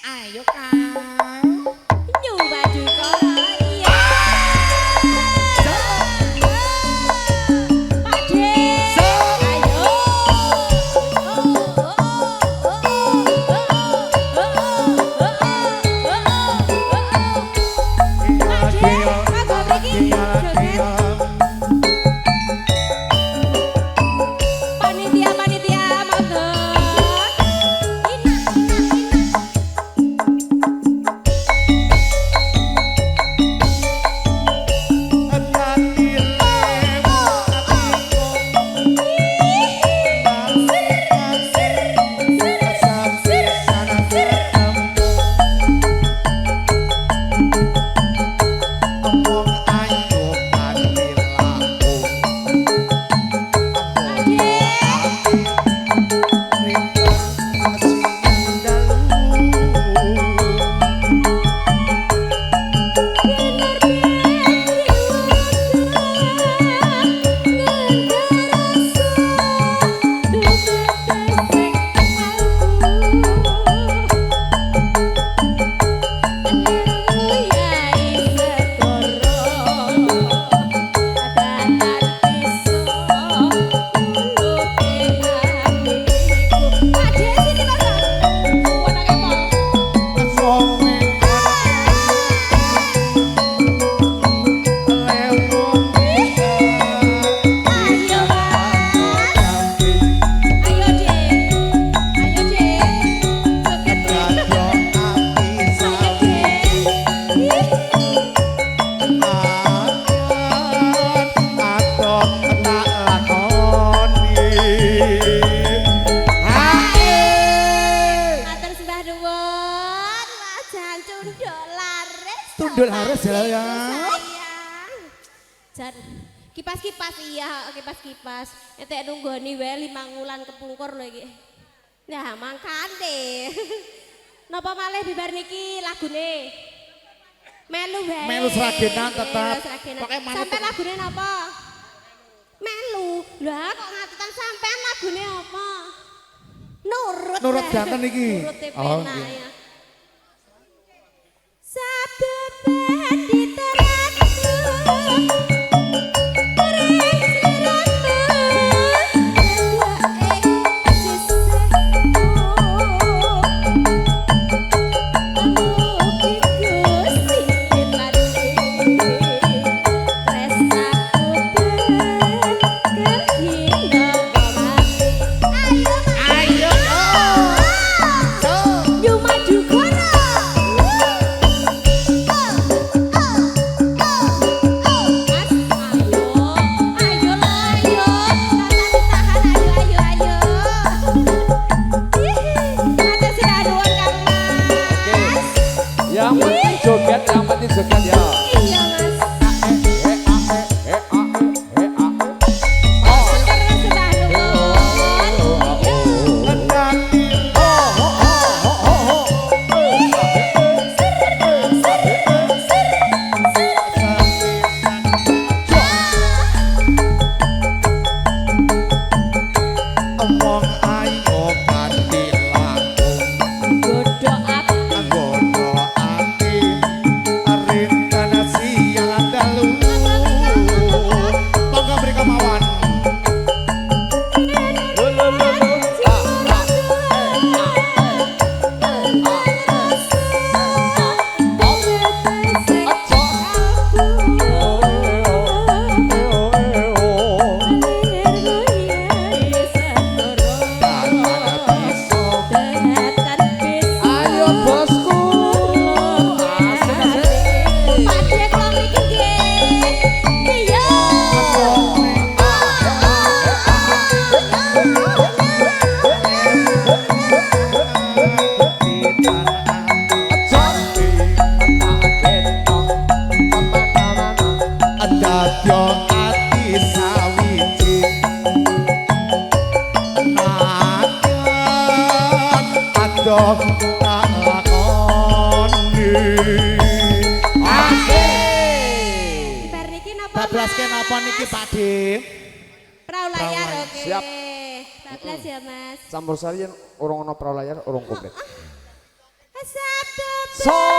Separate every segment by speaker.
Speaker 1: Ayo Kang.
Speaker 2: Nyu baju kok iya. Pakde. Ayo. Pakde, monggo mriki joget. Panitia monggo.
Speaker 1: Tundul harus ya.
Speaker 2: Jan kipas-kipas iya, kipas-kipas. Entek nunggoni wae 5 wulan kepungkur lho iki. Nah, mangkane. Napa malih bibar niki lagune? Melu wae.
Speaker 1: Melu seragenan tetep.
Speaker 2: Pokoke sampean lagune napa? Melu. Lah kok ngatetan sampean lagune apa? Nurut.
Speaker 1: Nurut janten iki.
Speaker 2: Nurut penak ya. Sabda penditeratu
Speaker 3: Joget yang penting joget ya.
Speaker 2: Iya mas.
Speaker 1: Tak lakoni asik.
Speaker 2: Bar niki napa?
Speaker 1: Bablaske napa niki Pak De?
Speaker 2: Perahu layar oke.
Speaker 3: Siap.
Speaker 2: Bablas ya Mas.
Speaker 3: Campur sari yen urung ana pralayar urung komplit. So.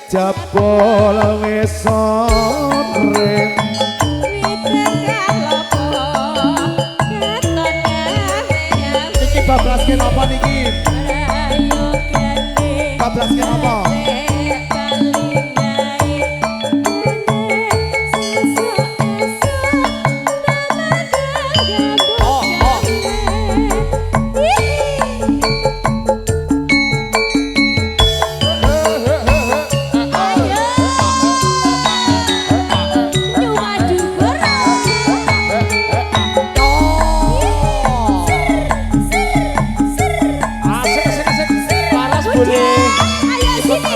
Speaker 1: Jebol wis sore iki bablaske napa niki bablaske napa
Speaker 2: Ayo sini.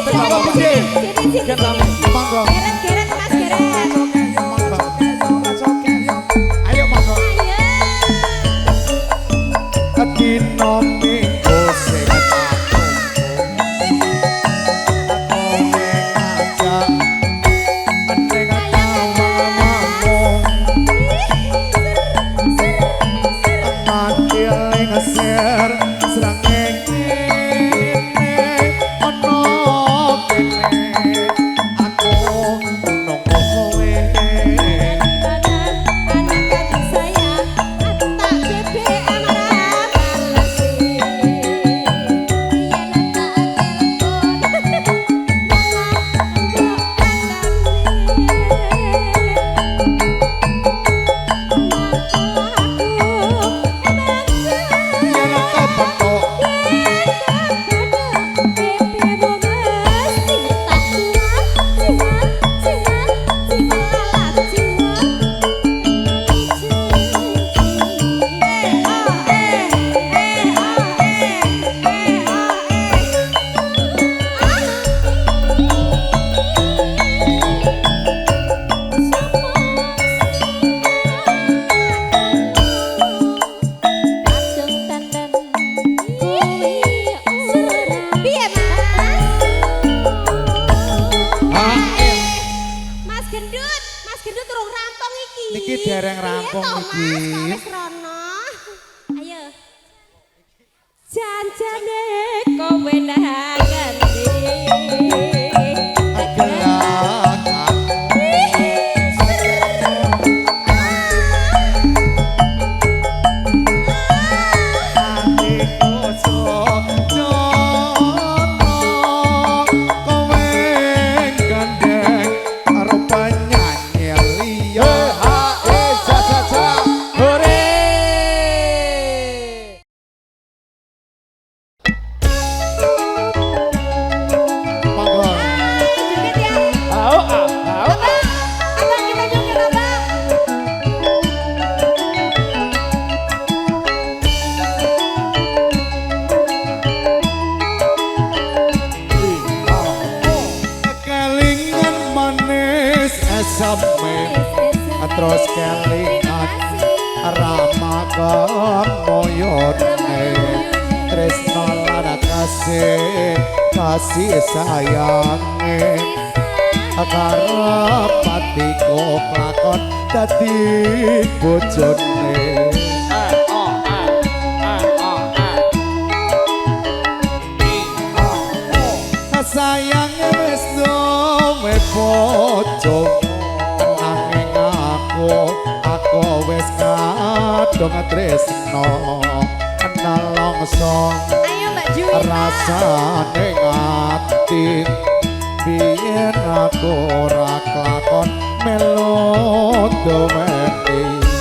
Speaker 1: Iki dereng rampung iki.
Speaker 2: Wis rono. Ayo. Janjane kowe nang
Speaker 1: terus kelingan rama kemoyone tresno lan kasih sayange karo patiku klakon dadi bojone sayange wis duwe bojo aku wis kadung tresno nalongso rasane ati biyen aku ora klakon melu domeni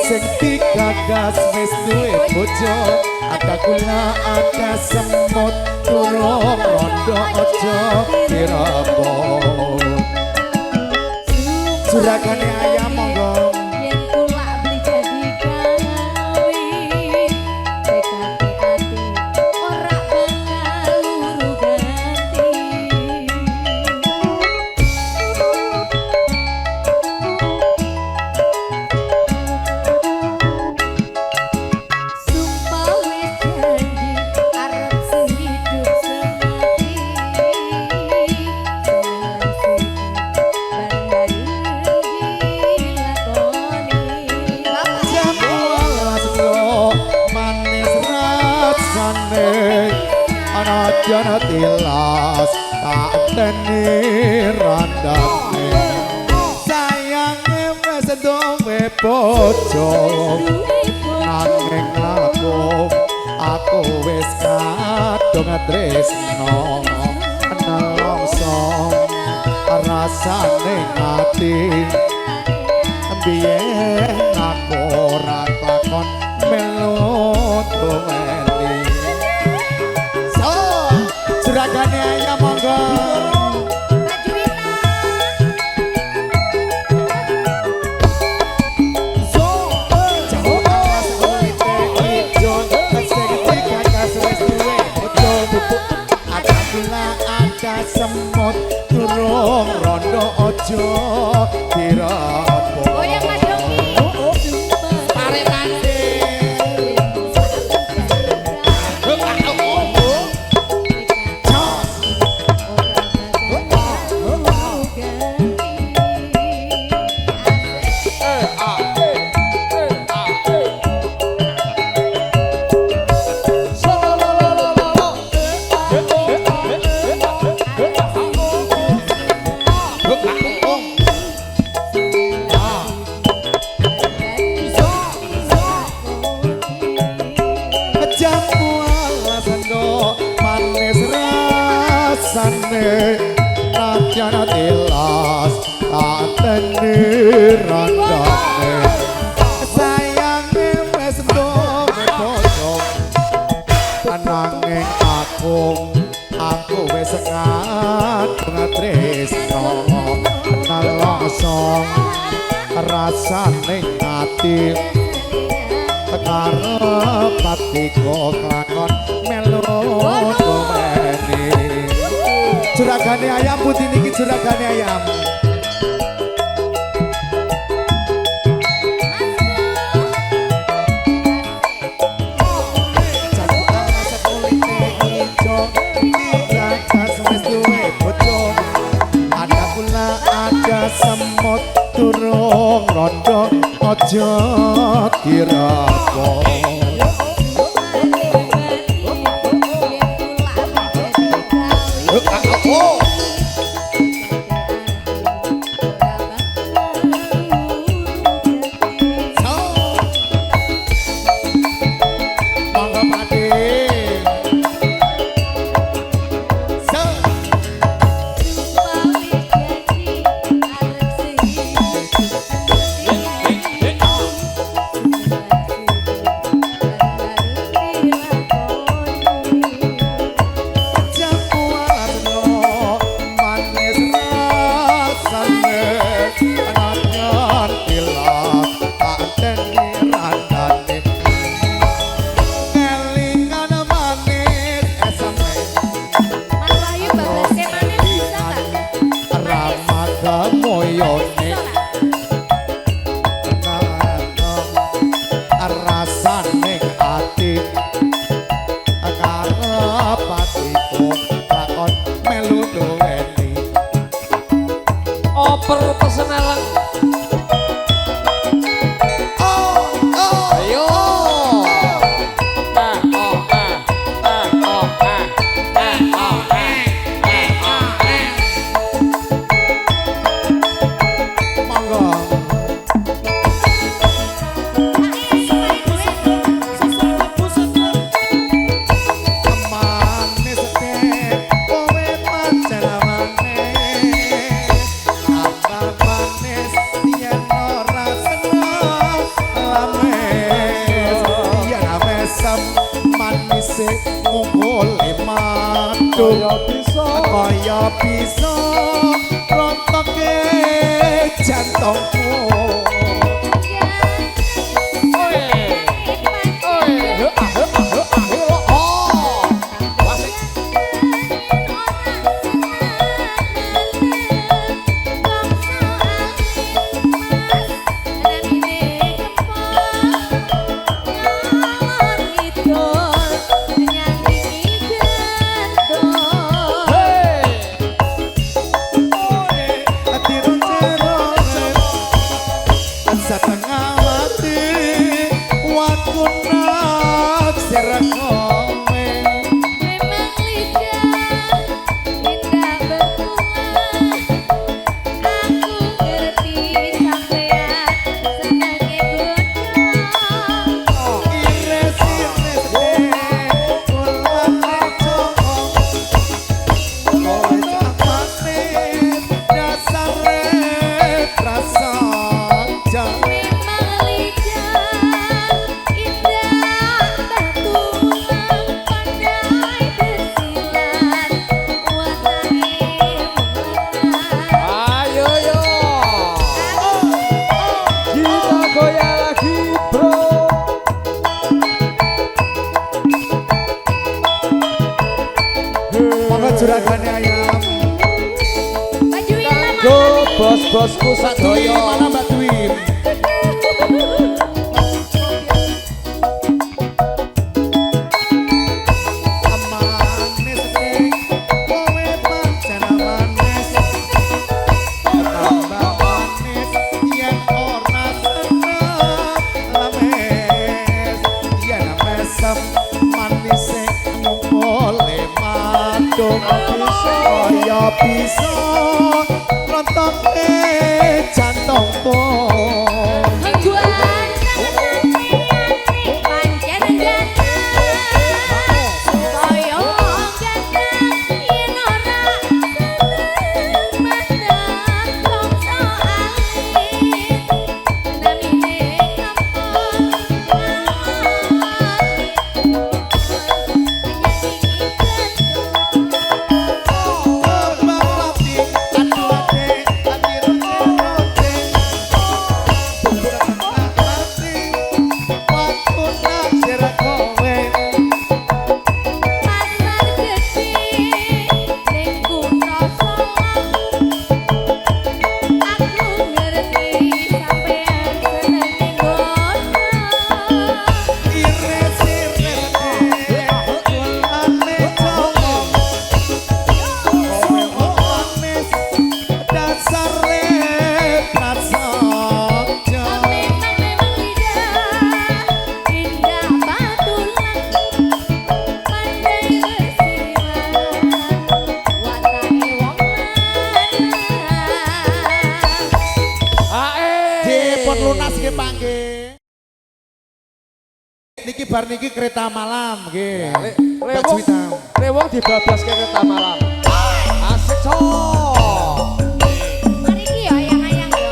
Speaker 1: sing digagas wis duwe bojo ada kula ada semut durung rondo aja dirabo juragane ayam monggo
Speaker 2: yen kula beli jadi kawin tekake ati ora bakal luru ganti
Speaker 1: Jana tilas tak teni randane sayange wis duwe bojo nanging aku wis kadung tresno nelongso rasane ati biyen aku ora takon melu duweni juragane ayam monggo ada semut durung rondo ojo dirabo
Speaker 2: goyang Mas Yogi
Speaker 1: tarik mandi Jana tilas tak teni randane sayange wis duwe bojo nanging aku wis kadung tresno nelongso rasane ati karo patiku klakon melu domeni juragane ayam putih niki juragane ayam kondo aja dirapok.
Speaker 3: Oper pesenelan. Ayo.
Speaker 1: Monggo. Manis teh kowe pacar manis. Abang manis yen ora seneng lames. Yen mesem manis ngungkule madu. Kaya bisa rontoke jantungku. Setengah mati waktu naksir komen.
Speaker 2: Memang lidah tidak bertulang. Aku ngerti sampean senenge godhong.
Speaker 1: Iris-iris kulan cocok. Kocak manis dasare rasa jam.
Speaker 2: Memang lidah indah bertulang pandai bersilat watane mengenang.
Speaker 3: Ayo yo. Kita goyang lagi, bro.
Speaker 1: Monggo juragane ayam.
Speaker 2: Bajuin
Speaker 3: Go bos-bosku
Speaker 1: Mbak Dwi
Speaker 3: sadoyo.
Speaker 1: mana Mbak Dwi? Manis sing kowe pancen manis. Tambah manis yen ora seneng lames. Yen mesem manis sing ngungkule madu. Kaya bisa rontoke jantungku. Bang Lati, aduh nggih Pak nggih. Niki bar niki kereta malam nggih. Mbak Juwita.
Speaker 3: Rewong dibablas ke kereta malam. Asik so.
Speaker 2: Mari ki ya ayang-ayang yo.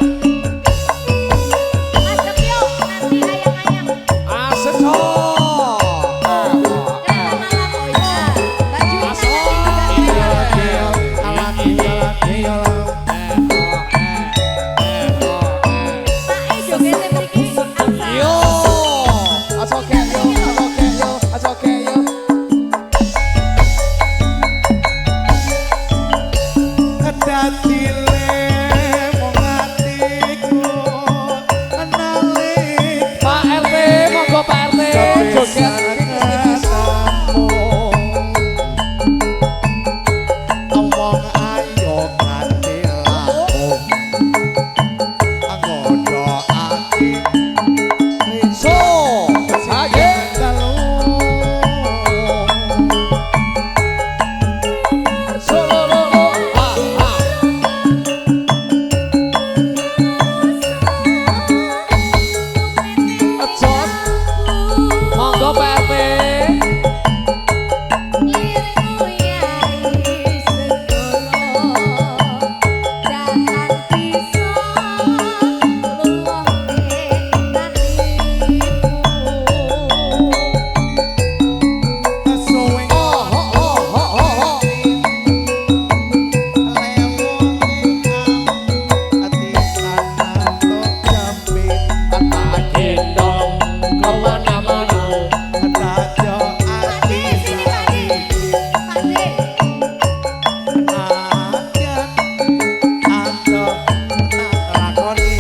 Speaker 2: Masuk yuk, nanti ayang-ayang.
Speaker 3: Asik so.
Speaker 2: Kereta malam oh ya. Mbak Juwita nanti juga kereta malam. Pak jogetnya mriki angsa.
Speaker 3: Yo. Asoke yo, asoke yo, asoke yo.
Speaker 1: Kedatile mong atiku analik
Speaker 3: Pak RT, monggo Pak RT. Joget tipis-tipis.
Speaker 1: omong ayo kanthi lampung anggodo ati
Speaker 3: So. Ayo. Solo. Ecos. Monggo Pak RT.
Speaker 1: suwing
Speaker 3: Oh, ho, ho, ho, ho, ho.
Speaker 1: ati kanto jambit
Speaker 3: Tak gendong kemana-mana.
Speaker 1: dajo ati Ajan ando lakoni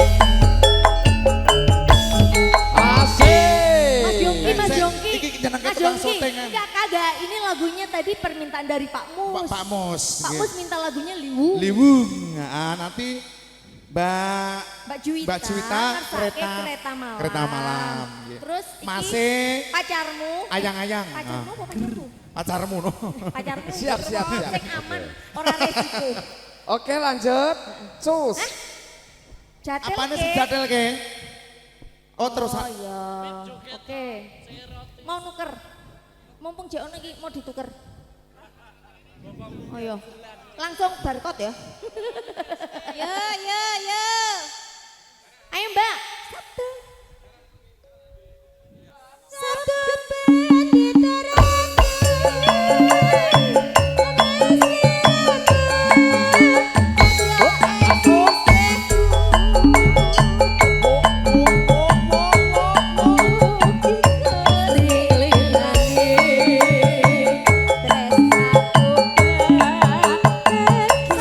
Speaker 3: Asik.
Speaker 4: Mas Yongki.
Speaker 1: Iki jeneng
Speaker 4: Mas
Speaker 1: ketukang
Speaker 4: Yongki.
Speaker 1: syutingan.
Speaker 4: Enggak kagak, ini lagunya tadi permintaan dari Pak Mus.
Speaker 1: Pak Mus.
Speaker 4: Pak
Speaker 1: nggih.
Speaker 4: Mus minta lagunya Liwu.
Speaker 1: Liwung. Nah, nanti Mbak
Speaker 4: Mbak Juwita,
Speaker 1: Mbak Juwita
Speaker 4: ngersake kereta malam.
Speaker 1: Kereta malam. nggih.
Speaker 4: Terus iki
Speaker 1: Masih
Speaker 4: pacarmu.
Speaker 1: ayang-ayang.
Speaker 4: Pacarmu apa pacarmu?
Speaker 1: Pacarmu no.
Speaker 4: Pacarmu.
Speaker 3: Siap, siap, siap.
Speaker 4: Sing aman, orang resiko.
Speaker 3: Oke lanjut. Cus.
Speaker 4: Jadel
Speaker 1: Apane
Speaker 4: ke?
Speaker 1: sing jadel ke? Oh terus
Speaker 4: Oh iya. Oke. Mau nuker. Mumpung jek ono iki mau dituker. Oh iya. Langsung barcode ya.
Speaker 2: Yo.
Speaker 4: Ayo Mbak.
Speaker 2: Sabtu ben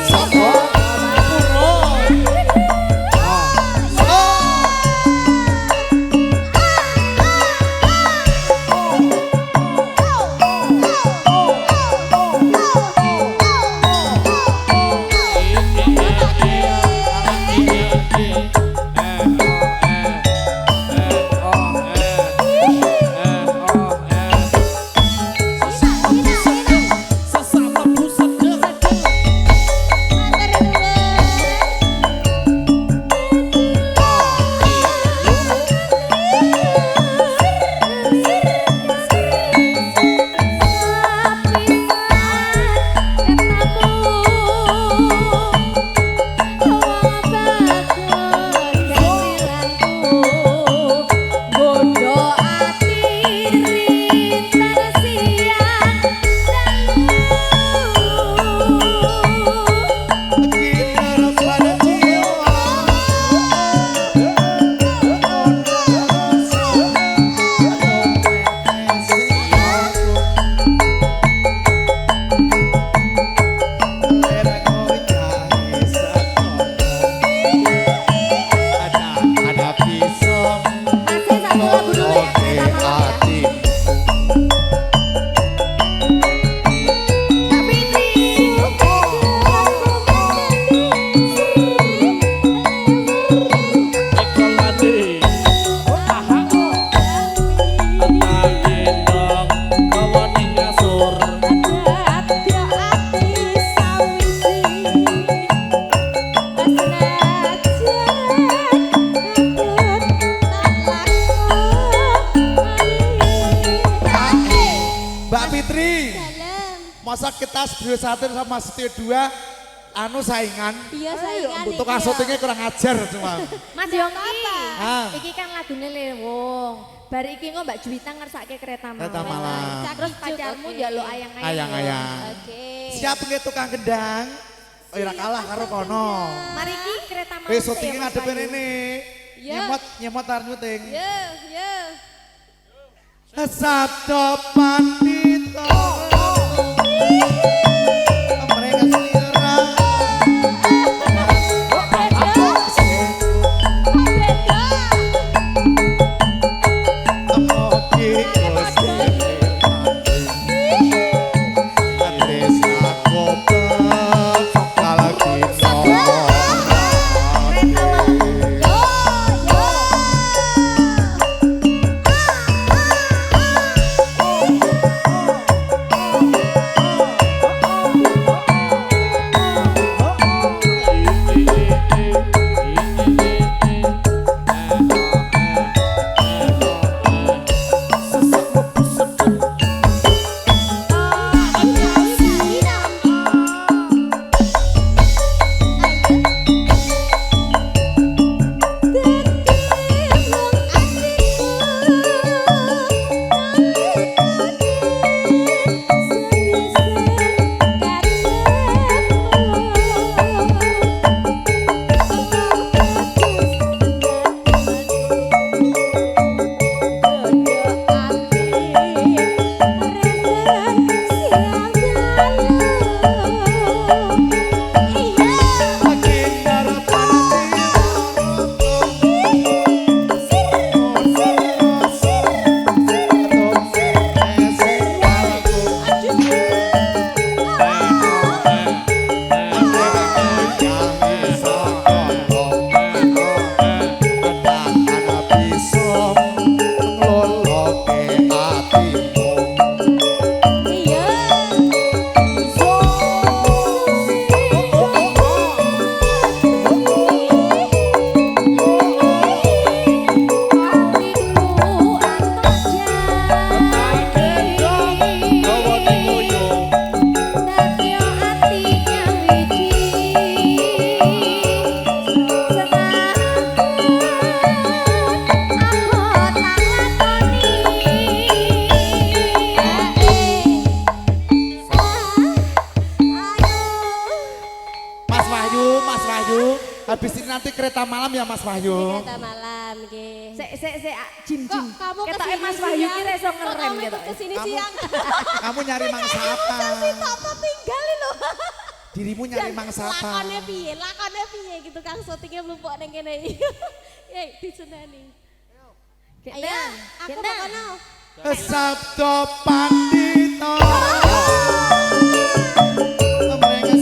Speaker 1: Sapa? Purno.
Speaker 3: Mas Trio 1 sama Mas Trio 2 anu saingan.
Speaker 2: Iya saingan.
Speaker 3: Tukang syutingnya kurang ajar cuma.
Speaker 4: Mas Yongki,
Speaker 3: Ah.
Speaker 4: iki kan lagune Lewong. Bar iki kok Mbak Juwita ngersake kereta malam.
Speaker 3: Kereta malam.
Speaker 4: Terus pacarmu njaluk ayang-ayang.
Speaker 3: Ayang-ayang.
Speaker 2: Oke.
Speaker 3: Siap nggih tukang gendang. Oh, ora kalah karo kono.
Speaker 4: Mari iki kereta malam.
Speaker 3: Wis syutingnya ngadepe rene.
Speaker 2: Iya.
Speaker 3: Nyemot arep nyuting.
Speaker 2: Yo.
Speaker 3: Sabdo pandita. Mereka selera. Amoki Gusti. Adres aku bekal kita. Habis ini nanti kereta malam ya Mas Wahyu.
Speaker 2: Kereta malam nggih.
Speaker 4: Sik Jim.
Speaker 2: Kok kamu
Speaker 4: Ketoke
Speaker 2: kesini
Speaker 4: Mas Wahyu
Speaker 2: siang?
Speaker 4: ki iso
Speaker 2: Kok
Speaker 4: ngerem
Speaker 2: kamu
Speaker 4: gitu.
Speaker 2: ikut kesini
Speaker 3: Kamu-
Speaker 2: siang?
Speaker 3: Kamu nyari mangsa apa?
Speaker 2: Apa tinggal lho.
Speaker 3: Dirimu nyari mangsa apa?
Speaker 2: Lakone piye gitu Kang syutingnya mlumpuk ning kene. Eh, diseneni. Ayo, aku mau kono.
Speaker 3: Sabdo pandita. Mereka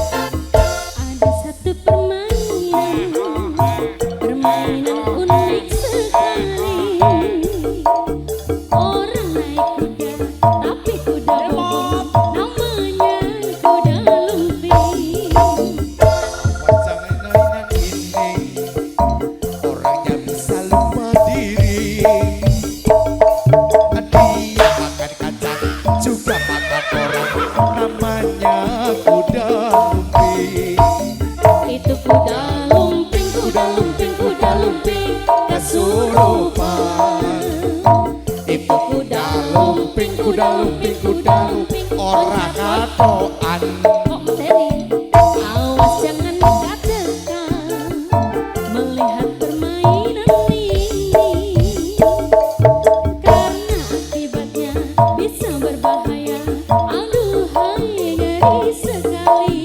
Speaker 5: Ada satu permainan unik sekali. Orang naik kuda, tapi kuda lumping, namanya kuda lumping.
Speaker 3: Wajah ini orangnya bisa lupa diri. Dia makan kacang juga makan orang, namanya kuda lumping.
Speaker 5: Itu kuda lumping, kuda lumping, kuda lumping kesurupan.
Speaker 3: Itu kuda lumping, kuda lumping, kuda lumping, orang katoan.
Speaker 5: Kok seri? Awas jangan dekat-dekat melihat permainan ini, karena akibatnya bisa berbahaya. Aduhai ngeri sekali.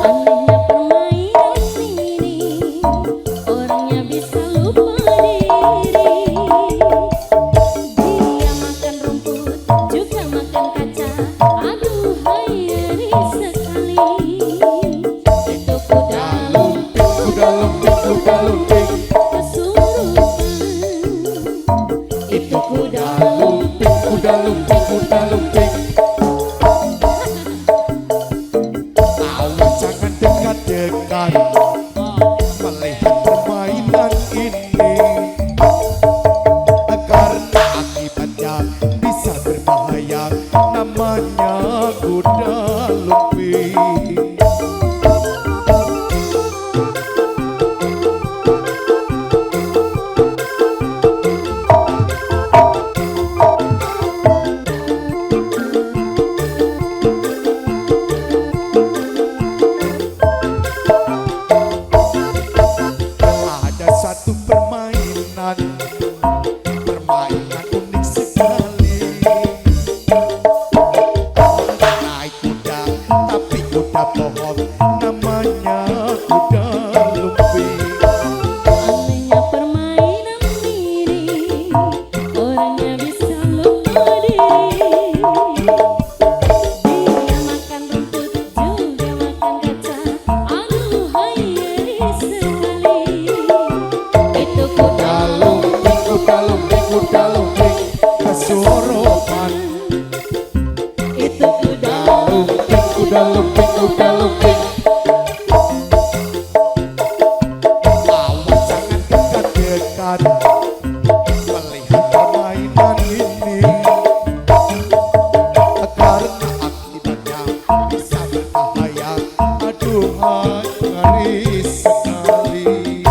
Speaker 5: Anehnya permainan ini, orangnya bisa lupa diri. Dia makan rumput, juga makan kaca. Aduhai ngeri sekali. Itu kuda lumping,
Speaker 3: Kuda lumping, kuda lumping,
Speaker 5: kesurupan. Itu kuda lumping.
Speaker 3: kuda lumping, kuda lumping. Awas jangan dekat-dekat melihat permainan ini, karena akibatnya bisa berbahaya. Namanya kuda lumping. Ada satu permainan unik sekali. Naik kuda, tapi kuda bohong, namanya kuda lumping.
Speaker 5: Anehnya permainan ini, orangnya bisa lupa diri. Dia makan rumput, juga makan kaca. Aduhai ngeri sekali. Itu kuda
Speaker 3: Lumping, kuda lumping, kuda lumping, kesurupan.
Speaker 5: itu kuda
Speaker 3: Lumping, kuda lumping, kuda lumping. Awas jangan dekat-dekat melihat permainan ini, karena akibatnya bisa berbahaya. Aduhai ngeri sekali.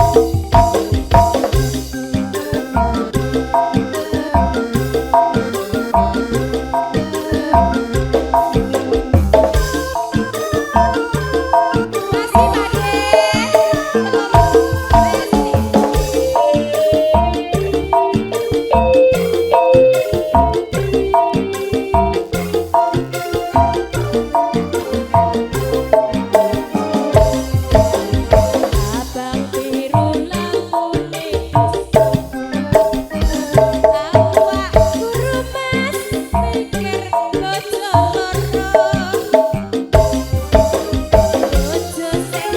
Speaker 2: Bojo sing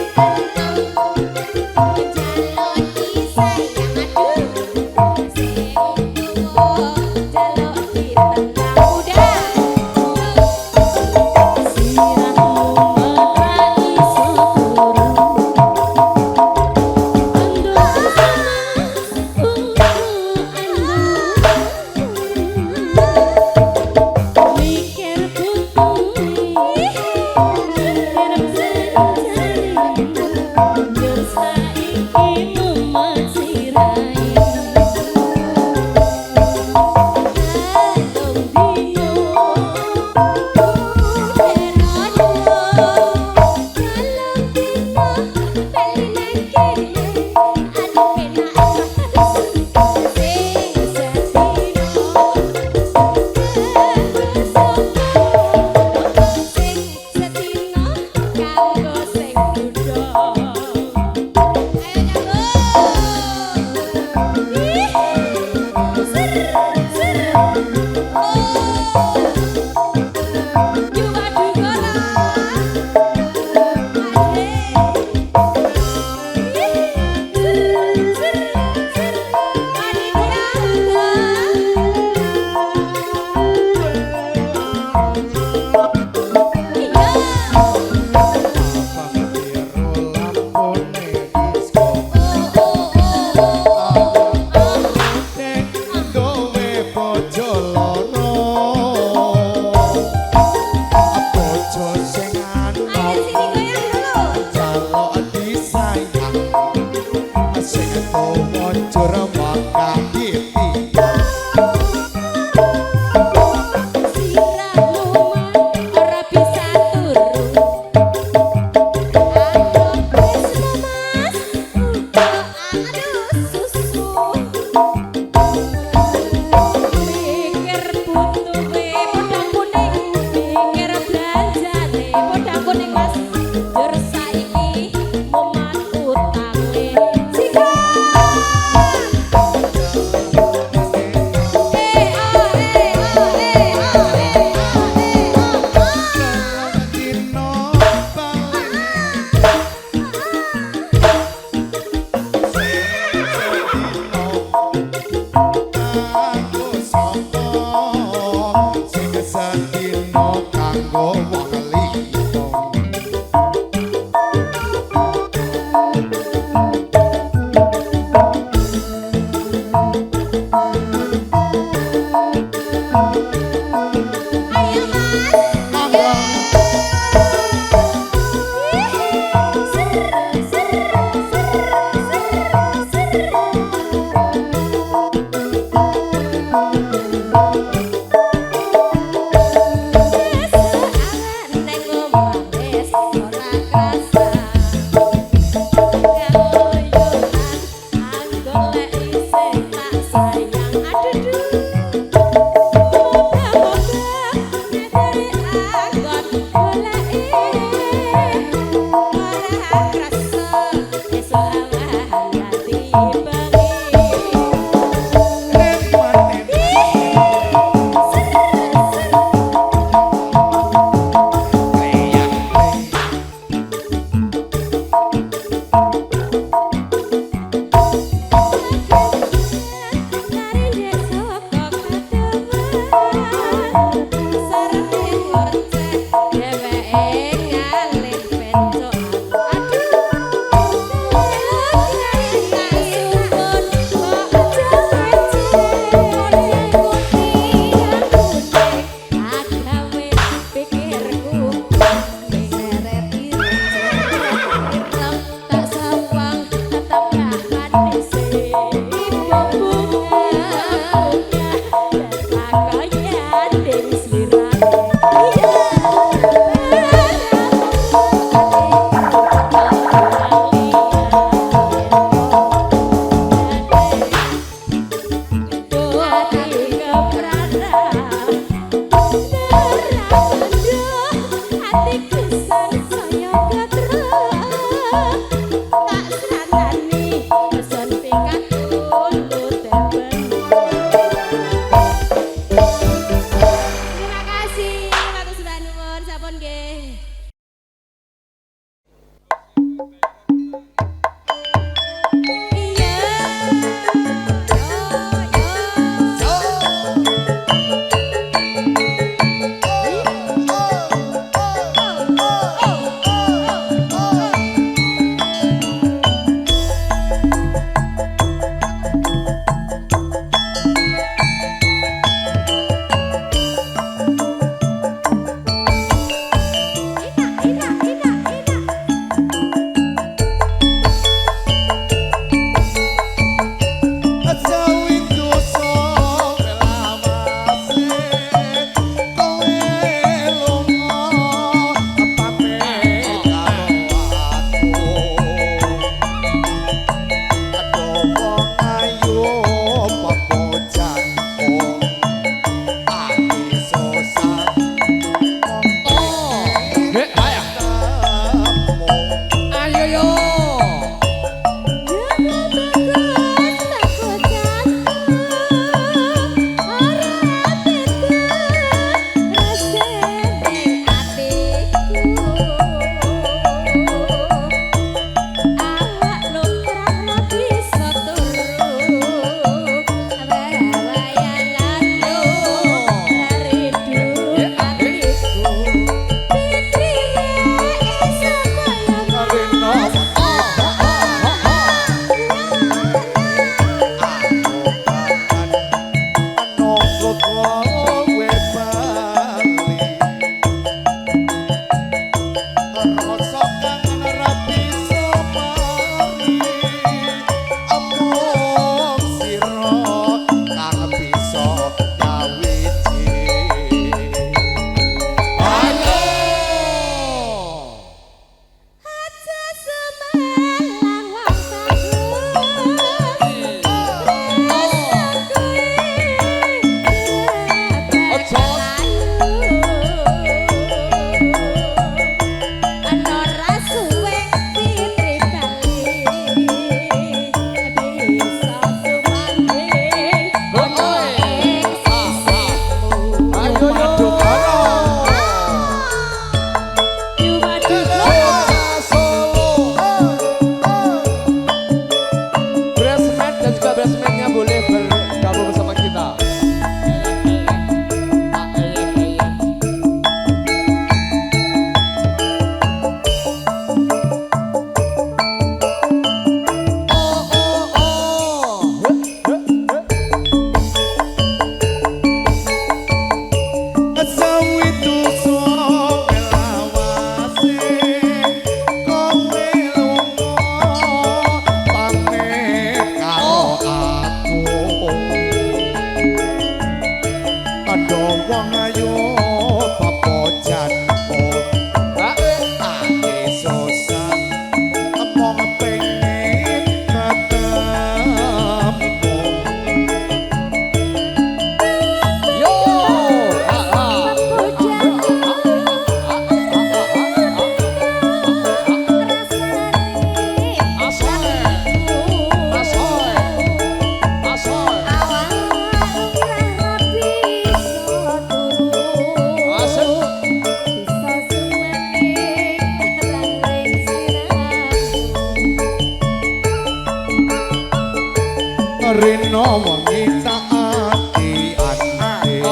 Speaker 1: rena wengi tak ati-ati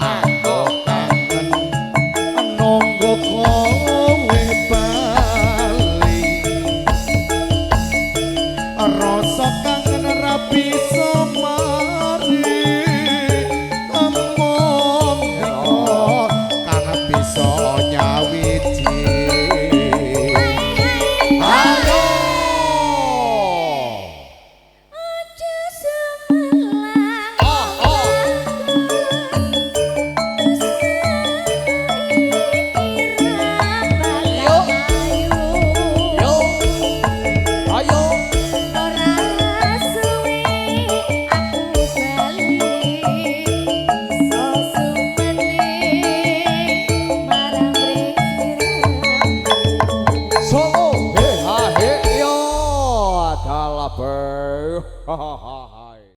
Speaker 1: aku kangen nunggu kowe bali rasa kangen ra bisa mari among kang bisa